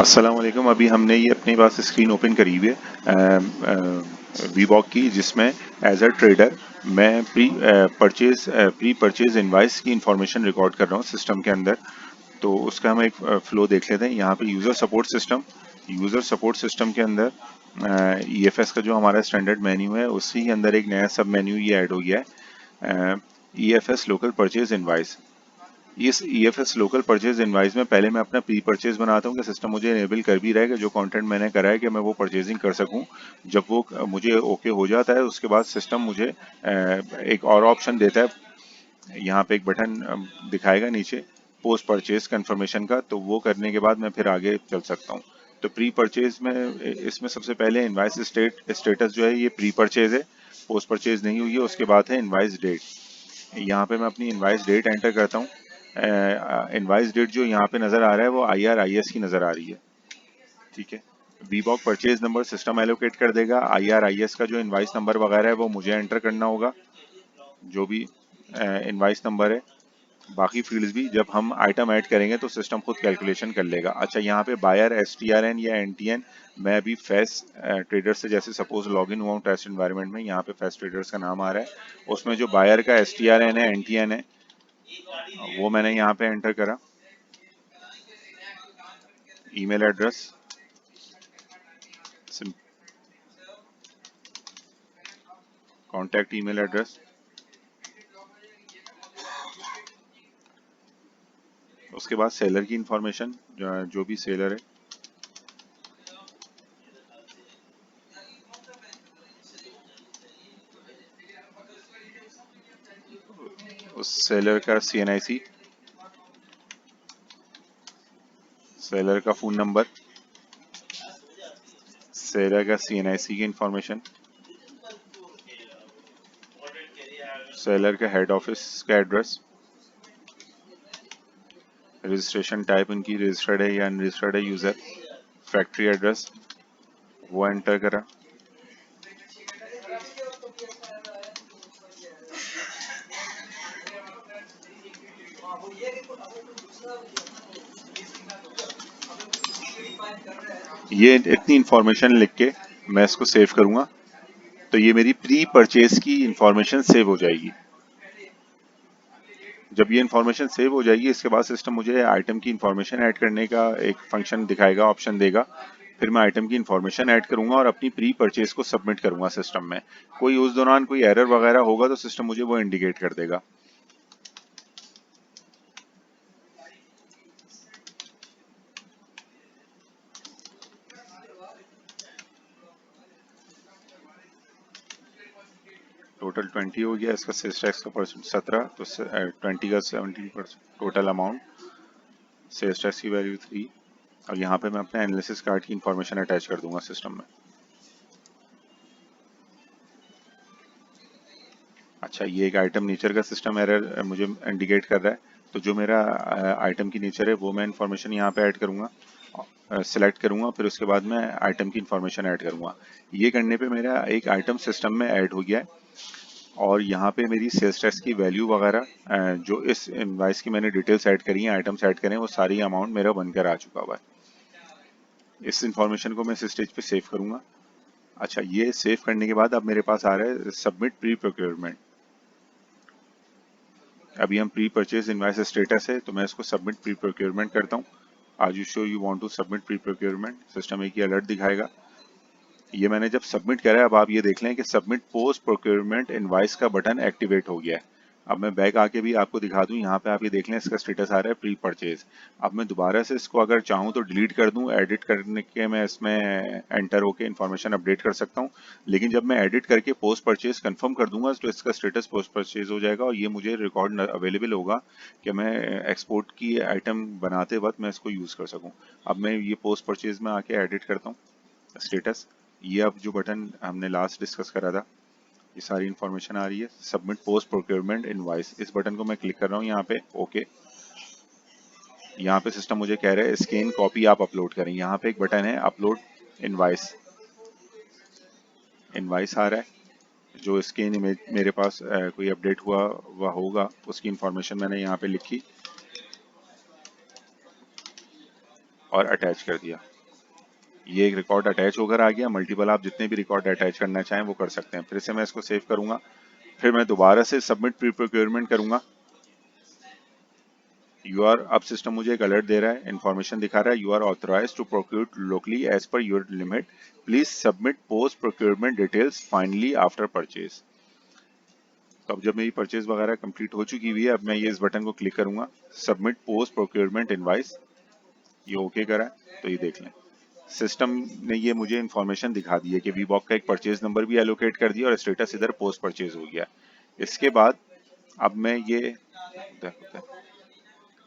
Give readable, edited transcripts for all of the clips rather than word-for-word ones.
अस्सलाम वालेकुम। अभी हमने ये अपने पास स्क्रीन ओपन करी हुई है वीबॉक की, जिसमें एज अ ट्रेडर मैं प्री परचेज इनवाइस की इंफॉर्मेशन रिकॉर्ड कर रहा हूँ सिस्टम के अंदर। तो उसका हम एक फ्लो देख लेते हैं। यहाँ पे यूज़र सपोर्ट सिस्टम के अंदर ईएफएस का जो हमारा स्टैंडर्ड मेन्यू है उसी के अंदर एक नया सब मेन्यू ये ऐड हो गया है, ईएफएस लोकल परचेज इनवाइस। इस ईएफएस लोकल परचेज इनवाइस में पहले मैं अपना प्री परचेज बनाता हूँ कि सिस्टम मुझे इनेबल कर भी रहेगा, जो कंटेंट मैंने करा है कि मैं वो परचेजिंग कर सकूँ। जब वो मुझे ओके हो जाता है उसके बाद सिस्टम मुझे एक और ऑप्शन देता है। यहाँ पे एक बटन दिखाएगा नीचे पोस्ट परचेज कंफर्मेशन का, तो वो करने के बाद मैं फिर आगे चल सकता हूँ। तो प्री परचेज में इसमें सबसे पहले इनवाइस स्टेटस जो है ये प्री परचेज है, पोस्ट परचेज नहीं हुई है। उसके बाद है इनवाइस डेट। यहाँ पे मैं अपनी इनवाइस डेट एंटर करता हूँ। इनवाइस डेट जो यहाँ पे नज़र आ रहा है वो IRIS की नज़र आ रही है। ठीक है, वीबॉक परचेज नंबर सिस्टम एलोकेट कर देगा। IRIS का जो इनवाइस नंबर वगैरह है वो मुझे एंटर करना होगा, जो भी इनवाइस नंबर है। बाकी फील्ड्स भी जब हम आइटम ऐड करेंगे तो सिस्टम खुद कैलकुलेशन कर लेगा। अच्छा, यहाँ पे बायर STRN या NTN, मैं अभी फैस ट्रेडर से जैसे सपोज लॉगिन हुआ हूँ टेस्ट एनवायरनमेंट में, यहाँ पे फैस ट्रेडर्स का नाम आ रहा है। उसमें जो बायर का STRN है, NTN है, वो मैंने यहाँ पे एंटर करा। Email address, contact email address, उसके बाद सेलर की इंफॉर्मेशन, जो भी सेलर है, उस सेलर का CNIC, सेलर का फ़ोन नंबर, सेलर का CNIC की इंफॉर्मेशन, सेलर का हेड ऑफिस का एड्रेस, रजिस्ट्रेशन टाइप उनकी रजिस्टर्ड है या अनरजिस्टर्ड है यूज़र, फैक्ट्री एड्रेस वो एंटर करा। ये इतनी इंफॉर्मेशन लिख के मैं इसको सेव करूँगा तो ये मेरी प्री परचेज की इंफॉर्मेशन सेव हो जाएगी। जब ये इन्फॉर्मेशन सेव हो जाएगी इसके बाद सिस्टम मुझे आइटम की इन्फॉर्मेशन ऐड करने का एक फंक्शन दिखाएगा, ऑप्शन देगा। फिर मैं आइटम की इन्फॉर्मेशन ऐड करूंगा और अपनी प्री परचेज को सबमिट करूंगा सिस्टम में। कोई उस दौरान कोई एरर वगैरह होगा तो सिस्टम मुझे वो इंडिकेट कर देगा। टोटल 20 हो गया, इसका सेल्स टैक्स का परसेंट 17, तो 20 का 17% टोटल अमाउंट, सेल्स टैक्स की वैल्यू 3। और यहाँ पे मैं अपने एनालिसिस कार्ड की इन्फॉर्मेशन अटैच कर दूंगा सिस्टम में। अच्छा, ये एक आइटम नेचर का सिस्टम एरर मुझे इंडिकेट कर रहा है, तो जो मेरा आइटम की नेचर है वो मैं इन्फॉर्मेशन यहाँ पे ऐड करूँगा, सिलेक्ट करूँगा, फिर उसके बाद मैं आइटम की इन्फॉर्मेशन ऐड करूँगा। ये करने पे मेरा एक आइटम सिस्टम में ऐड हो गया है। और यहाँ पे मेरी सेल्स टैक्स की वैल्यू वगैरह जो इस इनवाइस की मैंने डिटेल्स ऐड करी हैं, आइटम्स ऐड करें, वो सारी अमाउंट मेरा बनकर आ चुका हुआ है। इस इन्फॉर्मेशन को मैं इस स्टेज पे सेव करूँगा। अच्छा, ये सेव करने के बाद अब मेरे पास आ रहा है सबमिट प्री प्रोक्योरमेंट। अभी हम प्री परचेज इनवाइस स्टेटस है, तो मैं इसको सबमिट प्री प्रोक्योरमेंट करता हूँ। आज you sure you want to submit pre procurement, system एक ही अलर्ट दिखाएगा। ये मैंने जब सबमिट करा है, अब आप ये देख लें कि सबमिट पोस्ट प्रोक्योरमेंट इनवाइस का बटन एक्टिवेट हो गया है। अब मैं बैक आके भी आपको दिखा दूं, यहाँ पे आप ये देख लें इसका स्टेटस आ रहा है प्री परचेज। अब मैं दोबारा से इसको अगर चाहूँ तो डिलीट कर दूं, एडिट करने के मैं इसमें एंटर होके इन्फॉर्मेशन अपडेट कर सकता हूँ। लेकिन जब मैं एडिट करके पोस्ट परचेज कंफर्म कर दूंगा तो इसका स्टेटस पोस्ट परचेज हो जाएगा और ये मुझे रिकॉर्ड अवेलेबल होगा कि मैं एक्सपोर्ट की आइटम बनाते वक्त मैं इसको यूज़ कर सकूँ। अब मैं ये पोस्ट परचेज में आके एडिट करता हूँ स्टेटस। ये अब जो बटन हमने लास्ट डिस्कस करा था, ये सारी इन्फॉर्मेशन आ रही है। सबमिट पोस्ट प्रोक्योरमेंट इनवाइस, इस बटन को मैं क्लिक कर रहा हूँ यहाँ पे, ओके। यहाँ पे सिस्टम मुझे कह रहा है स्कैन कॉपी आप अपलोड करें। यहाँ पे एक बटन है अपलोड इनवाइस, इनवाइस आ रहा है। जो स्कैन इमेज मेरे पास कोई अपडेट हुआ हुआ होगा उसकी इन्फॉर्मेशन मैंने यहाँ पे लिखी। और अटैच कर दिया। ये एक रिकॉर्ड अटैच होकर आ गया। मल्टीपल आप जितने भी रिकॉर्ड अटैच करना चाहें वो कर सकते हैं। फिर से मैं इसको सेव करूंगा, फिर मैं दोबारा से सबमिट प्री प्रोक्योरमेंट करूंगा। अब सिस्टम मुझे एक अलर्ट दे रहा है, इन्फॉर्मेशन दिखा रहा है, you are authorise to procure locally as per your limit, please submit post procurement details finally after purchase. तो अब जब मेरी परचेज वगैरह कंप्लीट हो चुकी हुई है, अब मैं ये इस बटन को क्लिक करूंगा, सबमिट पोस्ट प्रोक्योरमेंट इनवाइस, ये ओके करा है। तो ये देख लें, सिस्टम ने ये मुझे इन्फॉर्मेशन दिखा दी है कि वीबॉक का एक परचेज नंबर भी एलोकेट कर दिया और स्टेटस इधर पोस्ट परचेज हो गया। इसके बाद अब मैं ये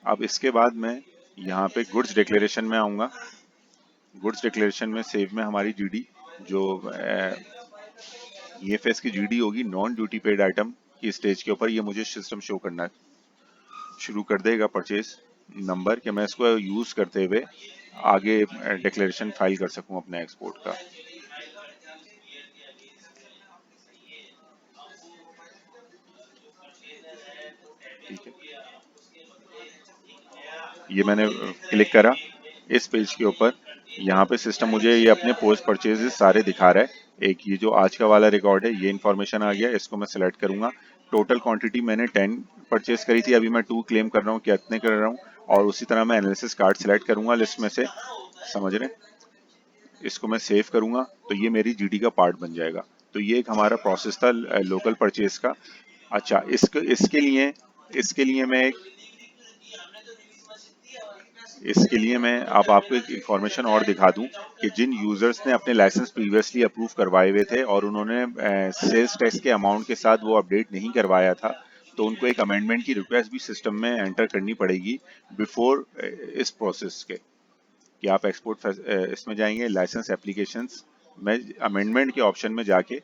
अब इसके बाद मैं यहाँ पे गुड्स डिक्लेरेशन में आऊँगा। गुड्स डिक्लेरेशन में सेव में हमारी जीडी जो ईएफएस की जीडी होगी, नॉन ड्यूटी पेड आइटम की स्टेज के ऊपर ये मुझे सिस्टम शो करना शुरू कर देगा परचेज नंबर, कि मैं इसको यूज करते हुए आगे डिक्लेरेशन फाइल कर सकूं अपने एक्सपोर्ट का। ठीक है, ये मैंने क्लिक करा इस पेज के ऊपर। यहाँ पे सिस्टम मुझे ये अपने पोस्ट परचेजेस सारे दिखा रहा है। एक ये जो आज का वाला रिकॉर्ड है, ये इन्फॉर्मेशन आ गया, इसको मैं सिलेक्ट करूंगा। टोटल क्वांटिटी मैंने 10 परचेज करी थी, अभी मैं 2 क्लेम कर रहा हूँ, कितने कर रहा हूँ। और उसी तरह मैं एनालिसिस कार्ड सिलेक्ट करूंगा लिस्ट में से, समझ रहे हैं? इसको मैं सेव करूंगा तो ये मेरी जीडी का पार्ट बन जाएगा। तो ये एक हमारा प्रोसेस था लोकल परचेज का। अच्छा, इसके लिए मैं एक इसके लिए मैं अब आपको एक इन्फॉर्मेशन और दिखा दूं कि जिन यूजर्स ने अपने लाइसेंस प्रीवियसली अप्रूव करवाए हुए थे और उन्होंने सेल्स टैक्स के अमाउंट के साथ वो अपडेट नहीं करवाया था, तो उनको एक अमेंडमेंट की रिक्वेस्ट भी सिस्टम में एंटर करनी पड़ेगी बिफोर इस प्रोसेस के, कि आप एक्सपोर्ट इसमें जाएंगे लाइसेंस एप्लीकेशंस में, अमेंडमेंट के ऑप्शन में जाके,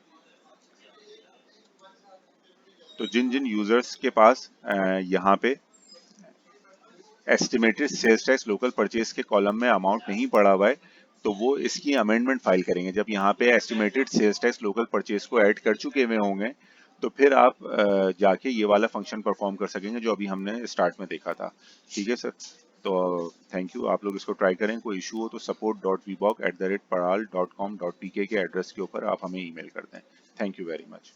तो जिन जिन यूजर्स के पास यहाँ पे estimated sales tax local purchase के कॉलम में अमाउंट नहीं पड़ा हुआ है, तो वो इसकी अमेंडमेंट फाइल करेंगे। जब यहाँ पे estimated sales tax local purchase को ऐड कर चुके हुए होंगे, तो फिर आप जाके ये वाला फंक्शन परफॉर्म कर सकेंगे जो अभी हमने स्टार्ट में देखा था। ठीक है सर, तो थैंक यू। आप लोग इसको ट्राई करें, कोई इशू हो तो support.vbok@paral.com.pk के एड्रेस के ऊपर आप हमें ईमेल कर दें। Thank you very much.